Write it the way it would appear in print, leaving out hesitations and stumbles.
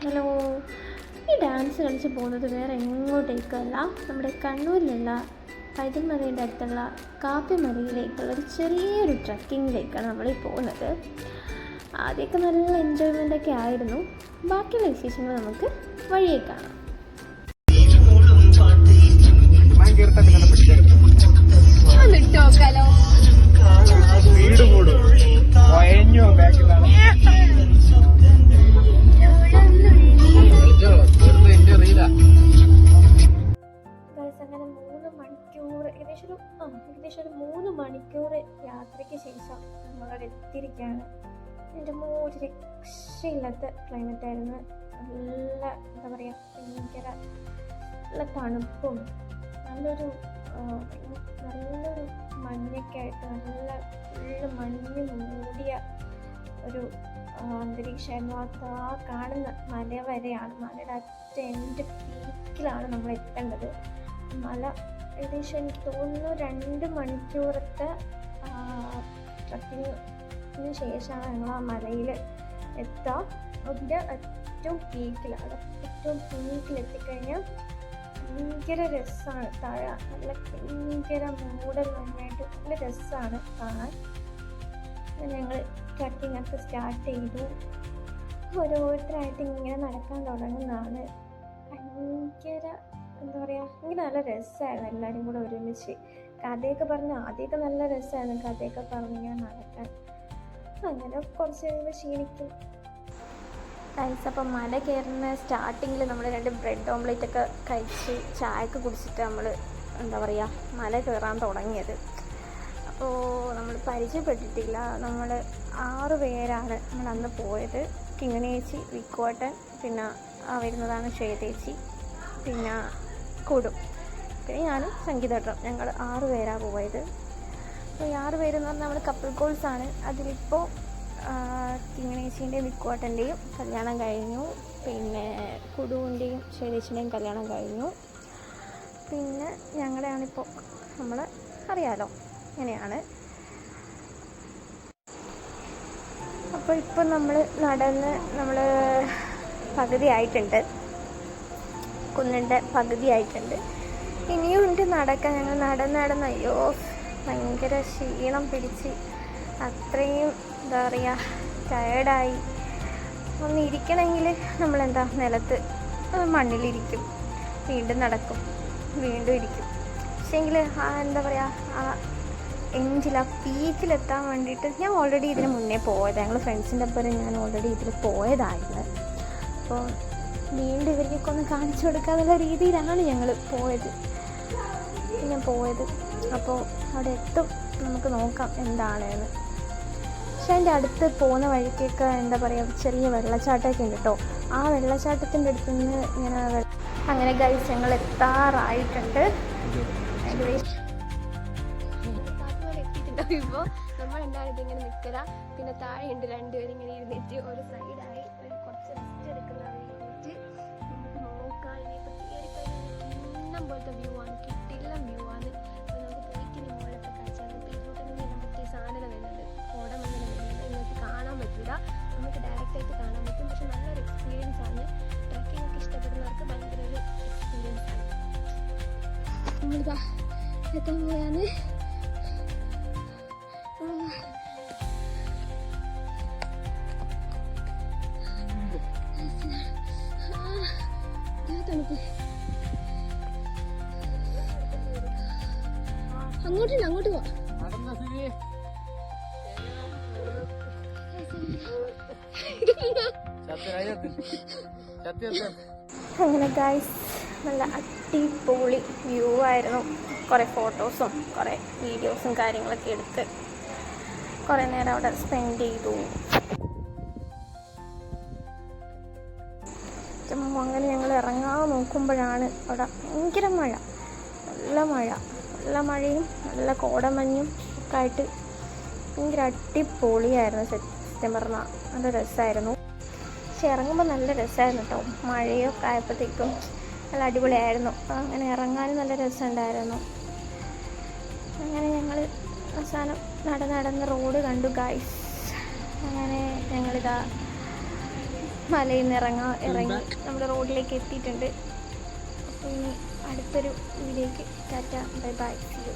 Hello. ഈ dance കളിച്ച് പോകുന്നത് വേറെ എങ്ങോട്ടേക്കല്ല, നമ്മുടെ കണ്ണൂരിലുള്ള പൈതൽമലയുടെ അടുത്തുള്ള കാപ്പിമലയിലേക്കുള്ള ഒരു ചെറിയൊരു ട്രക്കിങ്ങിലേക്കാണ് നമ്മൾ പോകുന്നത്. ആദ്യമൊക്കെ നല്ല എൻജോയ്മെൻ്റൊക്കെ ആയിരുന്നു. ബാക്കിയുള്ള വിശേഷങ്ങൾ നമുക്ക് വഴിയേ കാണാം. ഏകദേശം ഒരു 3 മണിക്കൂർ യാത്രയ്ക്ക് ശേഷം നമ്മളവിടെ എത്തിയിരിക്കുകയാണ്. എൻ്റെ ഒരു രക്ഷയില്ലാത്ത ക്ലൈമറ്റായിരുന്നു. നല്ല എന്താ പറയുക, ഭയങ്കര നല്ല തണുപ്പും നല്ലൊരു മഞ്ഞൊക്കെ ആയിട്ട് നല്ല ഫുള്ള് മഞ്ഞ് മൂടിയ ഒരു അന്തരീക്ഷമായിരുന്നു. ആ കാണുന്ന മല വരെയാണ്, മലയുടെ അറ്റ എൻ്റെ പീക്കിലാണ് നമ്മൾ എത്തേണ്ടത്. മല ഏകദേശം എനിക്ക് തോന്നുന്നു 2 മണിക്കൂറത്തെ ട്രക്കിങ്ങിന് ശേഷമാണ് ഞങ്ങൾ ആ മലയിൽ എത്തുക. അതിൻ്റെ ഏറ്റവും പീക്കിലാണ്. ഏറ്റവും പീക്കിലെത്തിക്കഴിഞ്ഞാൽ ഭയങ്കര രസമാണ്. താഴെ നല്ല ഭയങ്കര മൂടൽ മഞ്ഞായിട്ട് നല്ല രസമാണ് കാണാൻ. ഞങ്ങൾ ട്രക്കിങ്ങൊക്കെ സ്റ്റാർട്ട് ചെയ്തു. ഓരോരുത്തരായിട്ട് ഇങ്ങനെ നടക്കാൻ തുടങ്ങുന്നതാണ്. ഭയങ്കര എന്താ പറയുക, എനിക്ക് നല്ല രസമായിരുന്നു എല്ലാവരും കൂടെ ഒരുമിച്ച് കഥയൊക്കെ പറഞ്ഞ്. ആദ്യമൊക്കെ നല്ല രസമായിരുന്നു കഥയൊക്കെ പറഞ്ഞിങ്ങനെ നടക്കാൻ. അങ്ങനെ കുറച്ച് കഴിയുമ്പോൾ ക്ഷീണിക്കും. അപ്പം മല കയറുന്ന സ്റ്റാർട്ടിങ്ങിൽ നമ്മൾ 2 ബ്രെഡ് ഓംലെറ്റ് ഒക്കെ കഴിച്ച് ചായയൊക്കെ കുടിച്ചിട്ട് നമ്മൾ എന്താ പറയുക മല കയറാൻ തുടങ്ങിയത്. അപ്പോൾ നമ്മൾ പരിചയപ്പെട്ടിട്ടില്ല. നമ്മൾ 6 പേരാണ് നമ്മൾ അന്ന് പോയത്. കിങ്ങിണിയേച്ചി, വിക്കോട്ടൻ, പിന്നെ വരുന്നതാണ് ശ്വേതേച്ചി, പിന്നെ കൂടും, പിന്നെ ഞാനും സംഗീതേട്ടനും. ഞങ്ങൾ 6 പേരാണ് പോയത്. അപ്പോൾ ഈ 6 പേരെന്ന് പറഞ്ഞാൽ നമ്മൾ കപ്പിൾ ഗോൾസാണ്. അതിലിപ്പോൾ കിങ്ങിണേച്ചിൻ്റെയും വിക്കോട്ടൻ്റെയും കല്യാണം കഴിഞ്ഞു, പിന്നെ കുടുവിൻ്റെയും ശ്വേതേച്ചിൻ്റെയും കല്യാണം കഴിഞ്ഞു. പിന്നെ ഞങ്ങളുടെയാണിപ്പോൾ നമ്മൾ അറിയാലോ ഇങ്ങനെയാണ്. അപ്പോൾ ഇപ്പം നമ്മൾ നമ്മൾ പകുതി ആയിട്ടുണ്ട്, കുന്നിൻ്റെ പകുതി ആയിട്ടുണ്ട്. ഇനിയും ഉണ്ട് നടക്കാൻ. ഞങ്ങൾ നടന്ന് അയ്യോ ഭയങ്കര ക്ഷീണം പിടിച്ച് അത്രയും എന്താ പറയുക ടയേർഡായി. ഒന്ന് ഇരിക്കണമെങ്കിൽ നമ്മളെന്താ നിലത്ത് മണ്ണിലിരിക്കും, വീണ്ടും നടക്കും, വീണ്ടും ഇരിക്കും. പക്ഷേങ്കിൽ എന്താ പറയുക ആ എഞ്ചിൽ ആ പീക്കിലെത്താൻ വേണ്ടിയിട്ട് ഞാൻ ഓൾറെഡി ഇതിന് മുന്നേ പോയത്. ഞങ്ങൾ ഫ്രണ്ട്സിൻ്റെ ഒപ്പം ഞാൻ ഓൾറെഡി ഇതിൽ പോയതായിരുന്നു. അപ്പോൾ വീണ്ടും ഇവർക്കൊക്കെ ഒന്ന് കാണിച്ചു കൊടുക്കാന്നുള്ള രീതിയിലാണ് ഞങ്ങൾ പോയത്. അപ്പോൾ അവിടെ എത്തും, നമുക്ക് നോക്കാം എന്താണെന്ന്. പക്ഷെ അതിൻ്റെ അടുത്ത് പോകുന്ന വഴിക്കൊക്കെ എന്താ പറയുക ചെറിയ വെള്ളച്ചാട്ടമൊക്കെ ഉണ്ട് കേട്ടോ. ആ വെള്ളച്ചാട്ടത്തിൻ്റെ അടുത്ത് നിന്ന് ഇങ്ങനെ അങ്ങനെ ഗൈസ് ഞങ്ങൾ എത്താറായിട്ടുണ്ട്. ഇപ്പോൾ നമ്മളെന്താണ് ഇതിങ്ങനെ നിൽക്കുക. പിന്നെ താഴെ ഉണ്ട് 2 പേരും ഇങ്ങനെ ഇരുന്നിട്ട് ഒരു സൈഡായി കുറച്ച് റെസ്റ്റ് എടുക്കുന്ന വേണ്ടിയിട്ട് നമുക്ക് നോക്കാം. ഇനിയിപ്പോൾ കയറി കഴിഞ്ഞാൽ പോലത്തെ വ്യൂ ആണ്, കിട്ടില്ല വ്യൂ ആണ്. അപ്പോൾ നമുക്ക് പീക്കിന് മുകളിലൊക്കെ കാഴ്ച പീക്കിലോട്ട് വരാൻ പറ്റിയ സാധനം വരുന്നുണ്ട്, കോടമഞ്ഞിന് വരുന്നുണ്ട്. നിങ്ങൾക്ക് കാണാൻ പറ്റില്ല, നമുക്ക് ഡയറക്റ്റായിട്ട് കാണാൻ പറ്റും. പക്ഷെ നല്ലൊരു എക്സ്പീരിയൻസ് ആണ്. ട്രക്കിംഗ് ഒക്കെ ഇഷ്ടപ്പെടുന്നവർക്ക് ഭയങ്കര ഒരു എക്സ്പീരിയൻസ് ആണ്. നമ്മളിതാ എത്താൻ പോയാണ്. അങ്ങോട്ട് പോവാ. അങ്ങനെ ഗൈസ് നല്ല അടിപൊളി വ്യൂ ആയിരുന്നു. കുറേ ഫോട്ടോസും കുറേ വീഡിയോസും കാര്യങ്ങളൊക്കെ എടുത്ത് കുറേ നേരം അവിടെ സ്പെൻഡ് ചെയ്തു. അങ്ങനെ ഞങ്ങൾ ഇറങ്ങാൻ നോക്കുമ്പോഴാണ് അവിടെ ഭയങ്കര മഴ, നല്ല മഴയും നല്ല കോടമഞ്ഞും ഒക്കെ ആയിട്ട് ഭയങ്കര അടിപൊളിയായിരുന്നു. സത്യം പറഞ്ഞാൽ നല്ല രസമായിരുന്നു. പക്ഷെ ഇറങ്ങുമ്പോൾ നല്ല രസമായിരുന്നു കേട്ടോ. മഴയൊക്കെ ആയപ്പോഴത്തേക്കും നല്ല അടിപൊളിയായിരുന്നു. അങ്ങനെ ഇറങ്ങാനും നല്ല രസമുണ്ടായിരുന്നു. അങ്ങനെ ഞങ്ങൾ അവസാനം നടന്ന് റോഡ് കണ്ടു ഗൈസ്. അങ്ങനെ ഞങ്ങളിതാ മലയിൽ നിന്ന് ഇറങ്ങി നമ്മൾ റോഡിലേക്ക് എത്തിയിട്ടുണ്ട്. അപ്പോൾ ഇനി അടുത്തൊരു വീഡിയോയ്ക്ക് tata bye bye. See U.